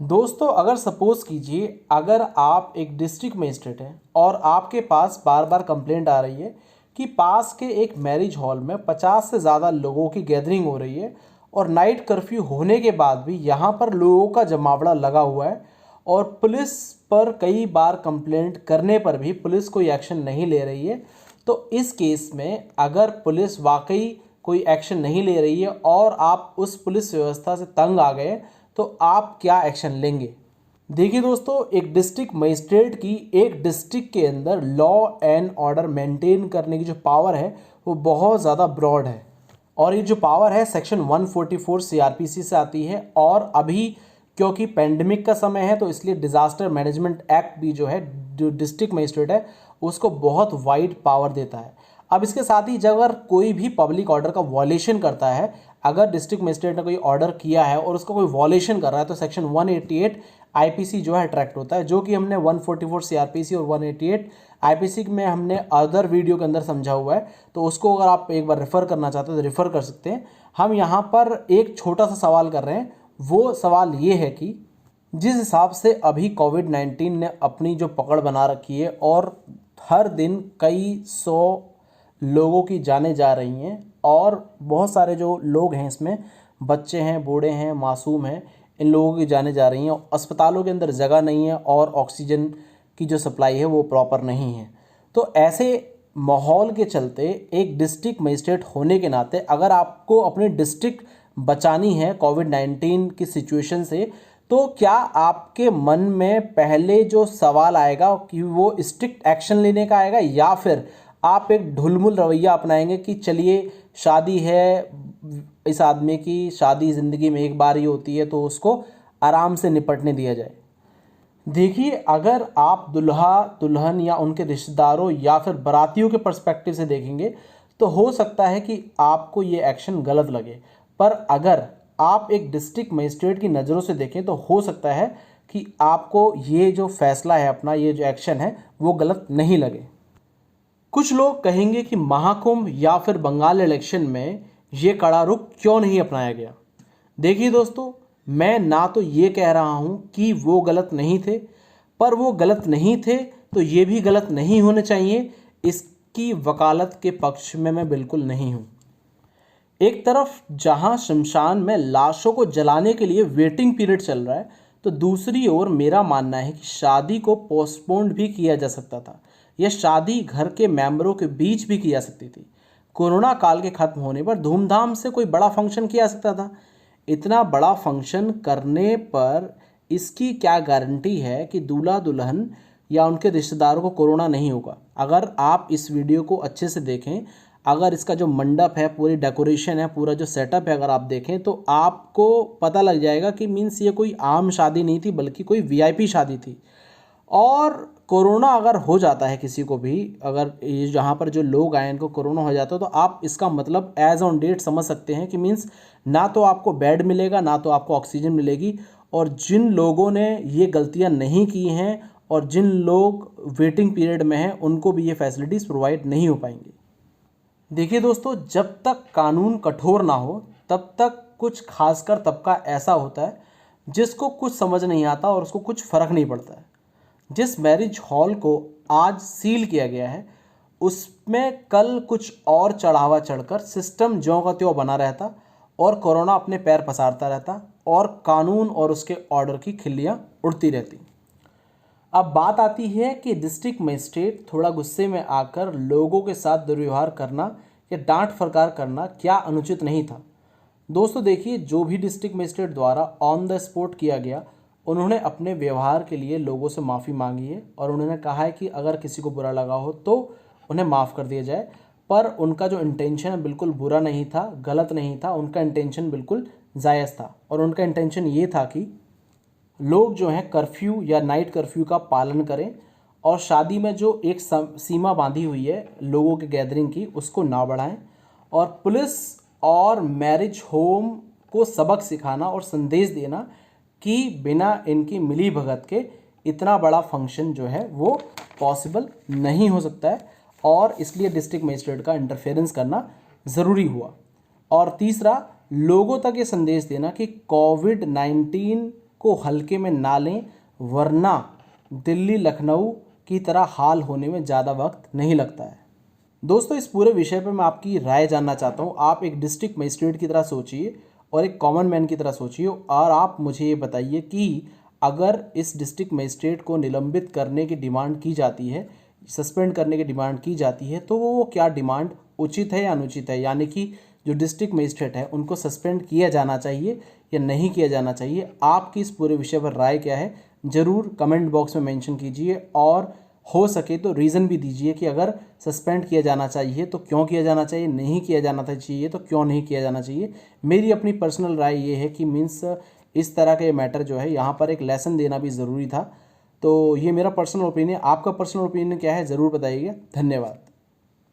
दोस्तों अगर सपोज़ कीजिए अगर आप एक डिस्ट्रिक्ट मजिस्ट्रेट हैं और आपके पास बार बार कंप्लेंट आ रही है कि पास के एक मैरिज हॉल में 50 से ज़्यादा लोगों की गैदरिंग हो रही है और नाइट कर्फ्यू होने के बाद भी यहाँ पर लोगों का जमावड़ा लगा हुआ है और पुलिस पर कई बार कंप्लेंट करने पर भी पुलिस कोई एक्शन नहीं ले रही है। तो इस केस में अगर पुलिस वाकई कोई एक्शन नहीं ले रही है और आप उस पुलिस व्यवस्था से तंग आ गए तो आप क्या एक्शन लेंगे। देखिए दोस्तों, एक डिस्ट्रिक्ट मजिस्ट्रेट की एक डिस्ट्रिक्ट के अंदर लॉ एंड ऑर्डर मेंटेन करने की जो पावर है वो बहुत ज़्यादा ब्रॉड है और ये जो पावर है सेक्शन 144 सीआरपीसी से आती है। और अभी क्योंकि पेंडेमिक का समय है तो इसलिए डिज़ास्टर मैनेजमेंट एक्ट भी जो है जो डिस्ट्रिक्ट मजिस्ट्रेट है उसको बहुत वाइड पावर देता है। अब इसके साथ ही जब अगर कोई भी पब्लिक ऑर्डर का वॉलेशन करता है, अगर डिस्ट्रिक्ट मजिस्ट्रेट ने कोई ऑर्डर किया है और उसका कोई वॉलेशन कर रहा है तो सेक्शन 188 आईपीसी जो है अट्रैक्ट होता है, जो कि हमने 144 सीआरपीसी और 188 आईपीसी में हमने अदर वीडियो के अंदर समझा हुआ है। तो उसको अगर आप एक बार रेफ़र करना चाहते हो तो रेफ़र कर सकते हैं। हम यहाँ पर एक छोटा सा सवाल कर रहे हैं, वो सवाल ये है कि जिस हिसाब से अभी कोविड-19 ने अपनी जो पकड़ बना रखी है और हर दिन कई सौ लोगों की जानें जा रही हैं और बहुत सारे जो लोग हैं इसमें बच्चे हैं, बूढ़े हैं, मासूम हैं, इन लोगों की जानें जा रही हैं। अस्पतालों के अंदर जगह नहीं है और ऑक्सीजन की जो सप्लाई है वो प्रॉपर नहीं है। तो ऐसे माहौल के चलते एक डिस्ट्रिक्ट मजिस्ट्रेट होने के नाते अगर आपको अपनी डिस्ट्रिक्ट बचानी है कोविड-19 की सिचुएशन से, तो क्या आपके मन में पहले जो सवाल आएगा कि वो स्ट्रिक्ट एक्शन लेने का आएगा या फिर आप एक ढुलमुल रवैया अपनाएंगे कि चलिए शादी है, इस आदमी की शादी ज़िंदगी में एक बार ही होती है तो उसको आराम से निपटने दिया जाए। देखिए, अगर आप दुल्हा दुल्हन या उनके रिश्तेदारों या फिर बारातियों के पर्सपेक्टिव से देखेंगे तो हो सकता है कि आपको ये एक्शन गलत लगे, पर अगर आप एक डिस्ट्रिक्ट मजिस्ट्रेट की नज़रों से देखें तो हो सकता है कि आपको ये जो फैसला है अपना, ये जो एक्शन है वो गलत नहीं लगे। कुछ लोग कहेंगे कि महाकुंभ या फिर बंगाल इलेक्शन में ये कड़ा रुख क्यों नहीं अपनाया गया। देखिए दोस्तों, मैं ना तो ये कह रहा हूँ कि वो गलत नहीं थे, पर वो गलत नहीं थे तो ये भी गलत नहीं होने चाहिए, इसकी वकालत के पक्ष में मैं बिल्कुल नहीं हूँ। एक तरफ जहाँ शमशान में लाशों को जलाने के लिए वेटिंग पीरियड चल रहा है, तो दूसरी ओर मेरा मानना है कि शादी को पोस्टपोन्ड भी किया जा सकता था। यह शादी घर के मेंबरों के बीच भी की जा सकती थी। कोरोना काल के खत्म होने पर धूमधाम से कोई बड़ा फंक्शन किया जा सकता था। इतना बड़ा फंक्शन करने पर इसकी क्या गारंटी है कि दूल्हा दुल्हन या उनके रिश्तेदारों को कोरोना नहीं होगा। अगर आप इस वीडियो को अच्छे से देखें, अगर इसका जो मंडप है, पूरी डेकोरेशन है, पूरा जो सेटअप है, अगर आप देखें तो आपको पता लग जाएगा कि मीन्स ये कोई आम शादी नहीं थी बल्कि कोई वीआईपी शादी थी। और कोरोना अगर हो जाता है किसी को भी, अगर ये जहाँ पर जो लोग आए इनको कोरोना हो जाता है तो आप इसका मतलब एज ऑन डेट समझ सकते हैं कि मीन्स ना तो आपको बेड मिलेगा ना तो आपको ऑक्सीजन मिलेगी। और जिन लोगों ने ये गलतियाँ नहीं की हैं और जिन लोग वेटिंग पीरियड में हैं उनको भी ये फैसिलिटीज़ प्रोवाइड नहीं हो पाएंगी। देखिए दोस्तों, जब तक कानून कठोर ना हो तब तक कुछ खासकर तबका ऐसा होता है जिसको कुछ समझ नहीं आता और उसको कुछ फ़र्क नहीं पड़ता है। जिस मैरिज हॉल को आज सील किया गया है उसमें कल कुछ और चढ़ावा चढ़कर सिस्टम ज्यों का त्यों बना रहता और कोरोना अपने पैर पसारता रहता और कानून और उसके ऑर्डर की खिल्लियाँ उड़ती रहती। अब बात आती है कि डिस्ट्रिक्ट मजिस्ट्रेट थोड़ा गुस्से में आकर लोगों के साथ दुर्व्यवहार करना या डांट फटकार करना क्या अनुचित नहीं था। दोस्तों देखिए, जो भी डिस्ट्रिक्ट मजिस्ट्रेट द्वारा ऑन द स्पॉट किया गया, उन्होंने अपने व्यवहार के लिए लोगों से माफ़ी मांगी है और उन्होंने कहा है कि अगर किसी को बुरा लगा हो तो उन्हें माफ़ कर दिया जाए। पर उनका जो इंटेंशन है बिल्कुल बुरा नहीं था, गलत नहीं था, उनका इंटेंशन बिल्कुल जायज़ था। और उनका इंटेंशन ये था कि लोग जो हैं कर्फ्यू या नाइट कर्फ्यू का पालन करें और शादी में जो एक सीमा बांधी हुई है लोगों के गैदरिंग की उसको ना बढ़ाएं। और पुलिस और मैरिज होम को सबक सिखाना और संदेश देना कि बिना इनकी मिली भगत के इतना बड़ा फंक्शन जो है वो पॉसिबल नहीं हो सकता है और इसलिए डिस्ट्रिक्ट मजिस्ट्रेट का इंटरफेरेंस करना ज़रूरी हुआ। और तीसरा, लोगों तक ये संदेश देना कि कोविड-19 को हल्के में ना लें, वरना दिल्ली लखनऊ की तरह हाल होने में ज़्यादा वक्त नहीं लगता है। दोस्तों, इस पूरे विषय पर मैं आपकी राय जानना चाहता हूँ। आप एक डिस्ट्रिक्ट मजिस्ट्रेट की तरह सोचिए और एक कॉमन मैन की तरह सोचिए, और आप मुझे ये बताइए कि अगर इस डिस्ट्रिक्ट मजिस्ट्रेट को निलंबित करने की डिमांड की जाती है, सस्पेंड करने की डिमांड की जाती है, तो वो क्या डिमांड उचित है या अनुचित है? यानी कि जो डिस्ट्रिक्ट मजिस्ट्रेट है उनको सस्पेंड किया जाना चाहिए या नहीं किया जाना चाहिए? आपकी इस पूरे विषय पर राय क्या है, ज़रूर कमेंट बॉक्स में मेंशन कीजिए, और हो सके तो रीज़न भी दीजिए कि अगर सस्पेंड किया जाना चाहिए तो क्यों किया जाना चाहिए, नहीं किया जाना चाहिए तो क्यों नहीं किया जाना चाहिए। मेरी अपनी पर्सनल राय ये है कि मीन्स इस तरह के मैटर जो है यहाँ पर एक लेसन देना भी ज़रूरी था। तो ये मेरा पर्सनल ओपिनियन, आपका पर्सनल ओपिनियन क्या है ज़रूर बताइएगा। धन्यवाद।